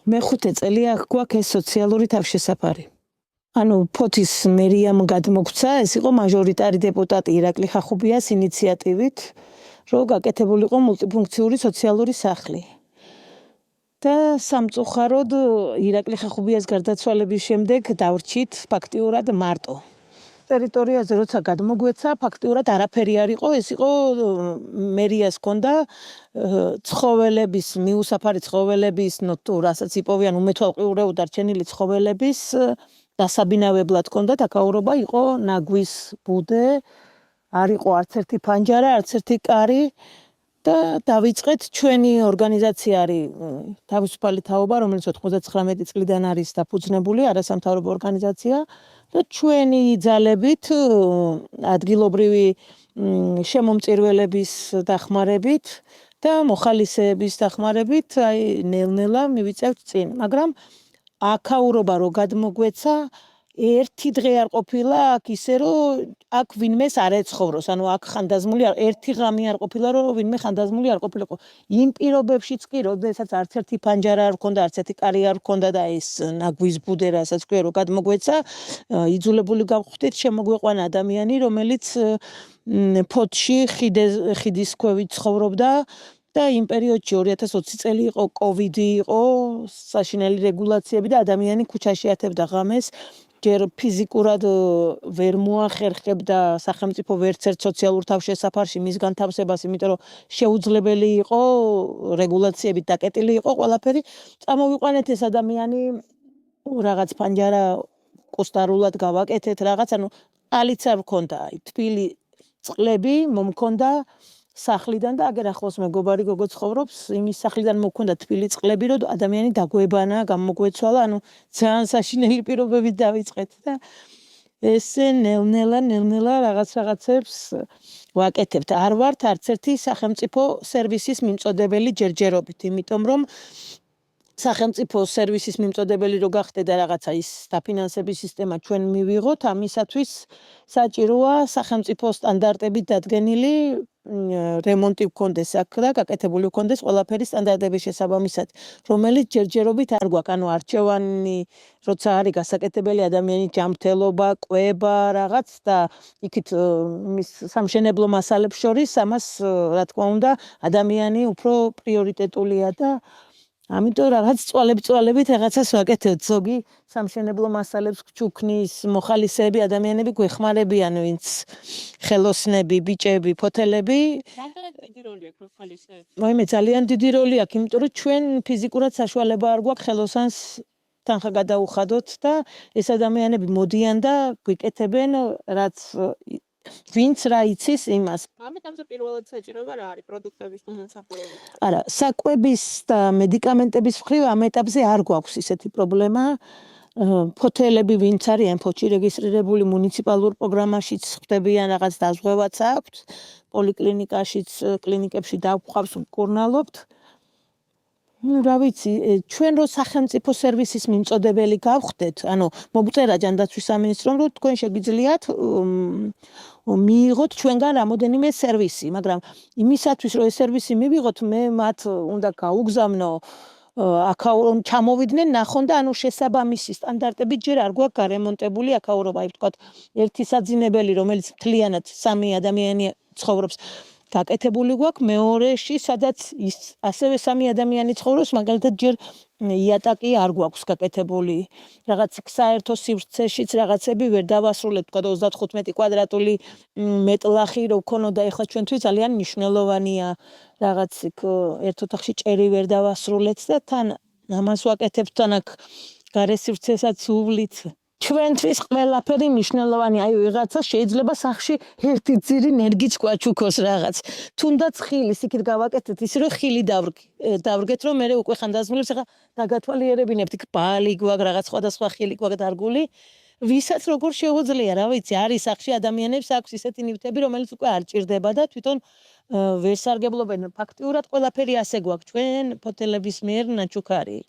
მეხუთე წელია გვაქვს ეს სოციალური თავშესაფარი. ანუ ფოთის მერიამ გადმოგცა, ეს იყო მაჟორიტარი დეპუტატი ირაკლი ხახუბიას ინიციატივით, რომ გაკეთებულიყო მულტიფუნქციური სოციალური სახლი. და სამწუხაროდ ირაკლი ხახუბიას გარდაცვალების შემდეგ დავრჩით ფაქტიურად მარტო. ტერიტორიაზე როცა გადმოგვეცა, ფაქტიურად არაფერი არ იყო, ეს იყო მერიას ჰქონდა ცხოველების, მიუსაფარი ცხოველების, თუ რასაც იპოვიან უმეთვალყურეო დარჩენილი ცხოველების დასაბინავებლად ჰქონდათ, აკაურობა იყო ნაგვის ბუდე, არ იყო არც ერთი ფანჯარა, არც ერთი კარი და დავიწყეთ ჩვენი ორგანიზაცია არის თავისუფალი თაობა, რომელიც 99 წლიდან არის დაფუძნებული, არასამთავრობო ორგანიზაცია და ჩვენი ძალებით ადგილობრივი შემომწირველების დახმარებით და მოხალისეების დახმარებით აი ნელ-ნელა მივიწევთ წინ, მაგრამ აკაურობა რო გადმოგვეცა ერთი დღე არ ყოფილა აქ ისე რომ აქ ვინმეს არ ეცხოვროს, ანუ აქ ხანდაზმული ერთი ღამე არ ყოფილა რომ ვინმე ხანდაზმული არ ყოფილიყო. იმ პირობებშიც კი, როდესაც არც ერთი ფანჯარა არ ჰქონდა, არც ერთი კარი არ ჰქონდა და ეს ნაგვის ბუდე რასაც ქვია რომ გადმოგვეცა, იძულებული გავხდით შემოგვეყვანა ადამიანი, რომელიც ფოთში ხიდის ქვევით ცხოვრობდა და იმ პერიოდში 2020 წელი იყო, კოვიდი იყო, საშინელი რეგულაციები და ადამიანი ქუჩაში ათებდა ღამეს. ჯერ ფიზიკურად ვერ მოახერხებდა სახელმწიფო ვერცერთ სოციალურ თავშესაფარში მის განთავსებას, იმიტომ რომ შეუძლებელი იყო, რეგულაციებით დაკეტილი იყო ყველაფერი. წამოვიყვანეთ ეს ადამიანი რაღაც ფანჯარა კუსტარულად გავაკეთეთ, რაღაც, ანუ ალიც არ მქონდა, თბილი წყლები მომქონდა სახლიდან და აგერ ახლოს მეგობარი გოგო ცხოვრობს, იმის სახლიდან მოგქონდა თბილი წყლები, რომ ადამიანი დაგვებანა, გამოგვეცვალა, ანუ ძალიან საშინელი პირობებით დავიწყეთ და ესე ნელ-ნელა რაღაცებს ვაკეთებთ. არ ვართ არც ერთი სახელმწიფო სერვისის მიმწოდებელი ჯერჯერობით, იმიტომ რომ სახელმწიფო სერვისის მიმწოდებელი რო გახდე და რაღაცა ის დაფინანსების სისტემა ჩვენ მივიღოთ, ამისათვის საჭიროა სახელმწიფო სტანდარტებით დადგენილი რემონტი გქონდეს აქ და გაკეთებული გქონდეს ყველაფერი სტანდარტების შესაბამისად, რომელიც ჯერჯერობით არ გვაქვს, ანუ არჩევანი როცა არის გასაკეთებელი ადამიანი ჯანმრთელობა, კვება რაღაც და იქით მის სამშენებლო მასალებს შორის ამას რა თქმა უნდა ადამიანი უფრო პრიორიტეტულია და ამიტომ რაღაც წვალებით რაღაცას ვაკეთებთ. ზოგი სამშენებლო მასალებს გჩუქნის, მოხალისეები ადამიანები გვეხმარებიან, ვინც ხელოსნები, ბიჭები, ფოთელები. დიდი როლი აქვს მოხალისეებს. მოიმე ძალიან დიდი როლი აქვს, იმიტომ რომ ჩვენ ფიზიკურად საშუალება არ გვაქვს ხელოსანს თანხა გადაუხადოთ და ეს ადამიანები მოდიან და გვიკეთებენ რაც ვინც რა იცის იმას. ამიტომზე პირველად საჭიროება რა არის პროდუქტების განსახილველი? არა, საკვების და მედიკამენტების მხრივ ამ ეტაპზე არ გვაქვს ისეთი პრობლემა. ფოთელები ვინც არიან ფოთში რეგისტრირებული მუნიციპალურ პროგრამაშიც ხდებიან, რაღაც დაზღვევაც აქვს, პოლიკლინიკაშიც, კლინიკებში დავყავს, მკურნალობთ. რა ვიცი, ჩვენ რო სახელმწიფო სერვისის მიმწოდებელი გავხდეთ, ანუ მოგწერა ჯანდაცვის სამინისტრომ, რომ თქვენ შეგიძლიათ მიიღოთ ჩვენგან რამოდენიმე სერვისი, მაგრამ იმისათვის რომ ეს სერვისი მივიღოთ, მე მათ უნდა გაუგზავნო აკაურომ ჩამოვიდნენ ნახონ და ანუ შესაბამისი სტანდარტებით ჯერ არ გვაქვს გარემონტებული აკაურობა, აი ვთქვათ, ერთი საძინებელი, რომელიც მთლიანად 3 ადამიანი ცხოვრობს, გაკეთებული გვაქვს, მეორეში, სადაც ის ასევე 3 ადამიანი ცხოვრობს, მაგალითად ჯერ იატაკი არ გვაქვს გაკეთებული. რაღაც საერთო სივრცეშიც რაღაცები ვერ დავასრულეთ, თქვა 35 კვადრატული მეტლახი რო ქონოდა, ეხლა ჩვენთვის ძალიან მნიშვნელოვანია. რაღაც იქ ერთ ოთახში ჭერი ვერ დავასრულეთ და თან ამას ვაკეთებთ, თან აქ გარე სივრცესაც უვლით. ჩვენთვის ყველაფერი მნიშვნელოვანია, აი ვიღაცა შეიძლება სახლში ერთი ძირი ნერგიც გვაჩუქოს რაღაც. თუნდაც ხილის იქით გავაკეთეთ ისე რომ ხილი დავრგეთ, რომ მე უკვე ხანდაზმულებს ახლა დაგათვალიერებინებთ, იქ ბალი გვაქვს, რაღაც სხვადასხვა ხილი გვაქვს დარგული. ვისაც როგორ შეუძლია, რა ვიცი, არის სახლში ადამიანებს აქვს ისეთი ნივთები, რომელიც უკვე არ ჭირდება და თვითონ ვერ სარგებლობენ. ფაქტიურად ყველაფერი ასე გვაქვს ჩვენ ფოთელების მიერ ნაჩუქარი.